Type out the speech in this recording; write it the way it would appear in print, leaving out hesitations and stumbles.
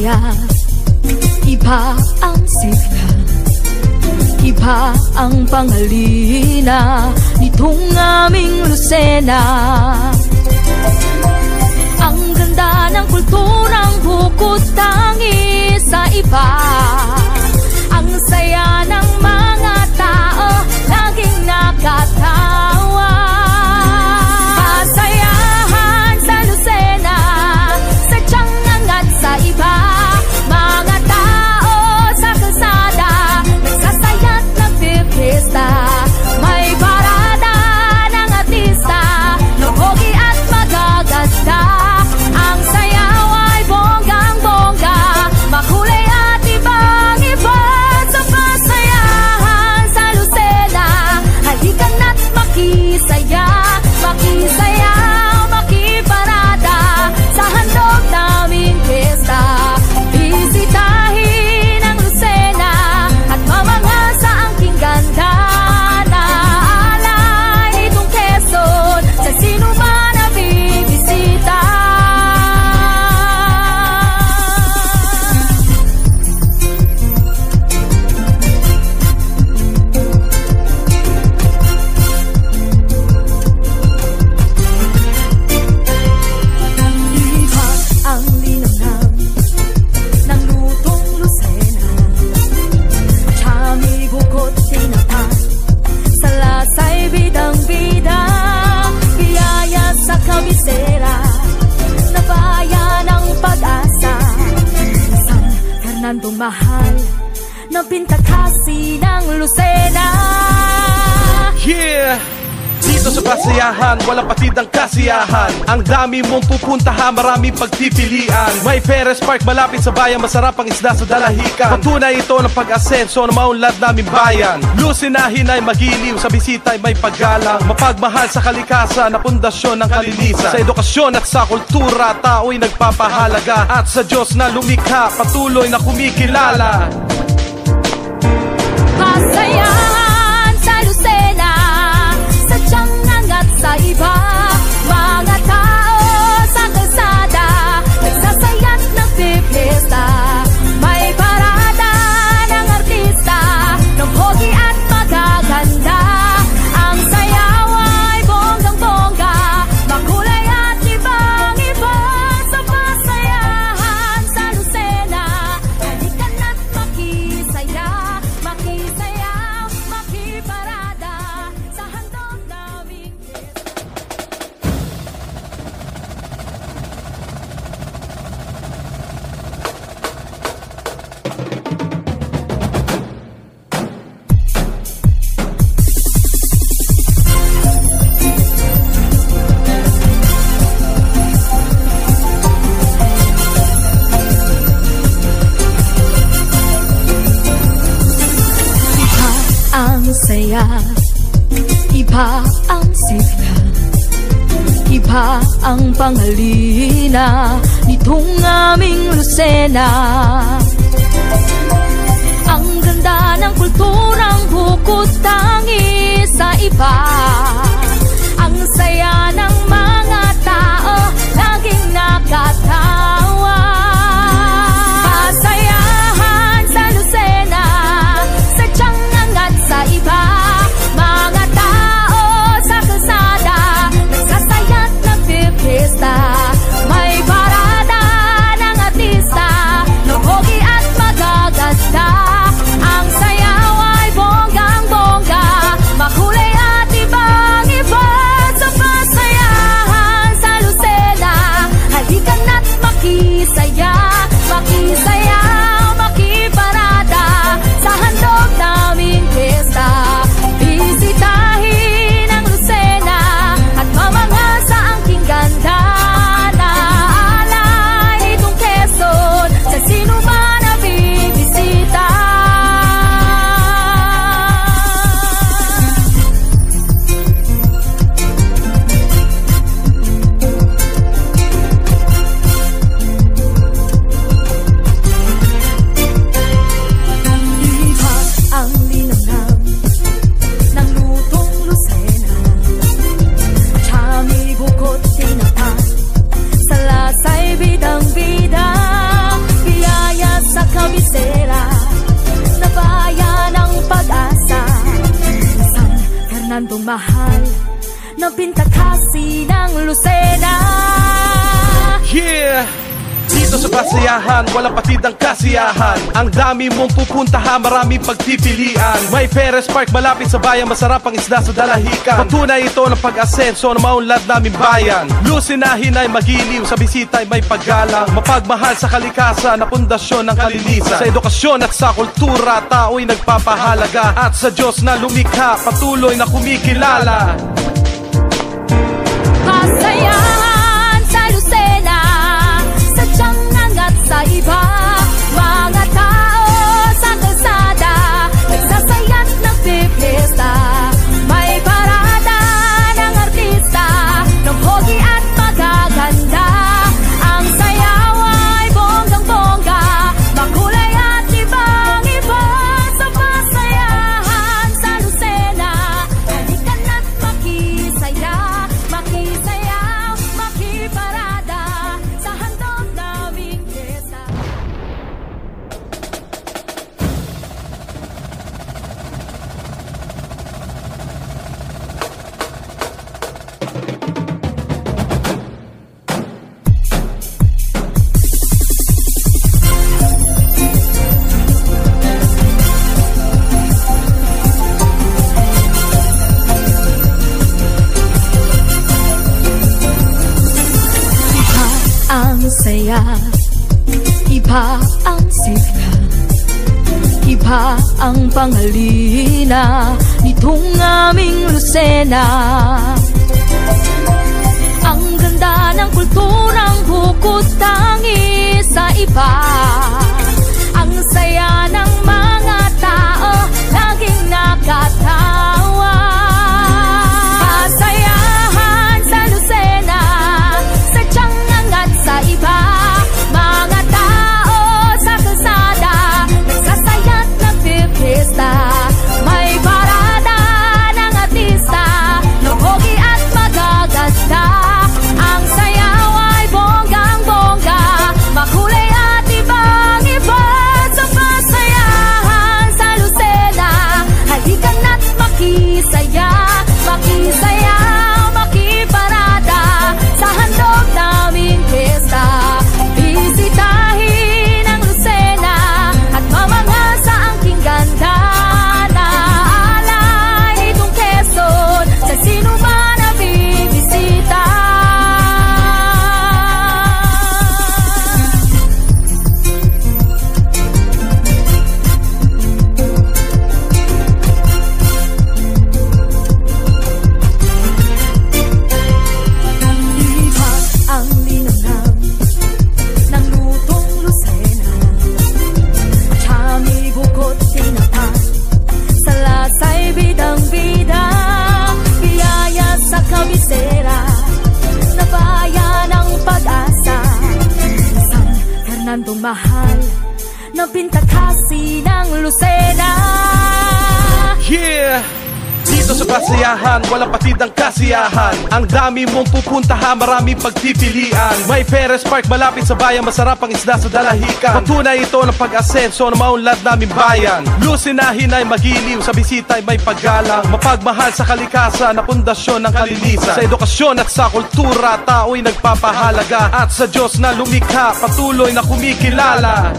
saya, iba ang sigla, iba ang pangalina nitong aming Lucena. Ang ganda ng kulturang bukod tangi sa iba, ang saya ng mga tao laging nakatawa. Pasayahan sa Lucena, sadyang angat sa iba. Mga tao sa kalsada, nagsasaya't nagpipista. May parada ng artista, luhogi at magaganda. Ang sayaw ay bonggang-bongga, makulay at ibang-iba. Sa pasayahan sa Lucena, halika na't makisaya, makisayaw, makiparada sa handog naming piyesta. Bisitahin ang Lucena at mamanga sa angking ganda. Naalay nitong Quezon sa sino man na bibisita. Iba ang linamnam ng lutong Lucena, tsami, bukot, tinapa, sa lasa'y bidang-bida. Biyaya sa kabisera na bayan ng pag-asa, San Fernando mahal na pintakasi ng Lucena. Yeah! Dito sa pasayahan, walang patidang kasiyahan. Ang dami mong pupuntahan, maraming pagpipilian. May Perez Park malapit sa bayan, masarap ang isda sa dalahican. Patunay ito ng pag-asenso na maunlad naming bayan. Lucinahin ay magiliw, sa bisita ay may paggalang. Mapagmahal sa kalikasan na pundasyon ng kalinisan. Sa edukasyon at sa kultura, tao'y nagpapahalaga. At sa Diyos na lumikha, patuloy na kumikilala. Pasayahan sa Lucena, sadyang angat sa iba. Mga tao sa kalsada, nagsasaya't nagpipista. May parada ng artista, ng hogi at magaganda. Ang sayaw ay bonggang-bongga, makulay at ibang-iba. Sa pasayahan sa Lucena, halika na't makisaya, makisayaw, makiparada sa handog naming ang saya, iba ang sigla, iba ang pangalina nitong aming Lucena. Ang ganda ng kulturang bukod tangi sa iba, ang saya ng mga tao laging nakatawa. Pasayahan sa Lucena, sadyang angat sa iba. Mga tao sa kalsada, nagsasaya't nagpipista. May parada ng artista, luhogi at magaganda. Ang sayaw ay bonggang-bongga, makulay at iba. Fernandong mahal na pintakasi ng Lucena. Yeah! Dito sa kasiyahan, walang patidang kasiyahan. Ang dami mong pupuntahan, maraming pagpipilian. May Perez Park malapit sa bayan, masarap ang isda sa dalahican. Patunay ito ng pag-asenso na maunlad naming bayan. Lucinahin ay magiliw, sa bisita ay may paggalang. Mapagmahal sa kalikasan na pundasyon ng kalinisan. Sa edukasyon at sa kultura, tao'y nagpapahalaga. At sa Diyos na lumikha, patuloy na kumikilala. Kasayahan sa Lucena, sadyang angat sa iba. Mga tao sa kalsada, nagsasaya't nagpipista. May parada ng artista, ng pogi at magaganda. Ang sayaw ay bonggang-bongga, makulay at ibang-iba. Sa pasayahan sa Lucena, halika na't makisaya, makisayaw, makiparada sa handog naming pyesta. Ang saya, iba ang sigla, iba ang pangalina nitong aming Lucena. Ang ganda ng kulturang bukod tangi sa iba. Ang saya ng mga tao, laging nakatawa. Kasayahan sa Lucena, sadyang angat sa iba. Mga tao sa kalsada, nagsasaya't nagpipista. May parada ng artista, ng pogi at magaganda. Ang sayaw ay bonggang-bongga, makulay at ibang-iba. Sa pasayahan sa Lucena, halika na't makisaya, makisayaw, makiparada sa handog naming pyesta. Bisitahin ang Lucena at mamanga sa angking ganda. Naalay nitong Quezon sa sino man na bibisita. Iba ang linangham ng lutong Lucena, chami, bukot, tinapay, sa lasa'y bidang-bida. Biyaya sa kabisera, na bayan ng pag-asa. San Fernandong mahal na pintakasi ng Lucena. Yeah! Dito sa kasiyahan, walang patidang kasiyahan. Ang dami mong pupuntahan, maraming pagpipilian. May Perez Park malapit sa bayan, masarap ang isda sa dalahican. Patunay ito ng pag-asenso na maunlad naming bayan. Lucinahin ay magiliw, sa bisita ay may paggalang. Mapagmahal sa kalikasan na pundasyon ng kalinisan. Sa edukasyon at sa kultura, tao'y nagpapahalaga. At sa Diyos na lumikha, patuloy na kumikilala.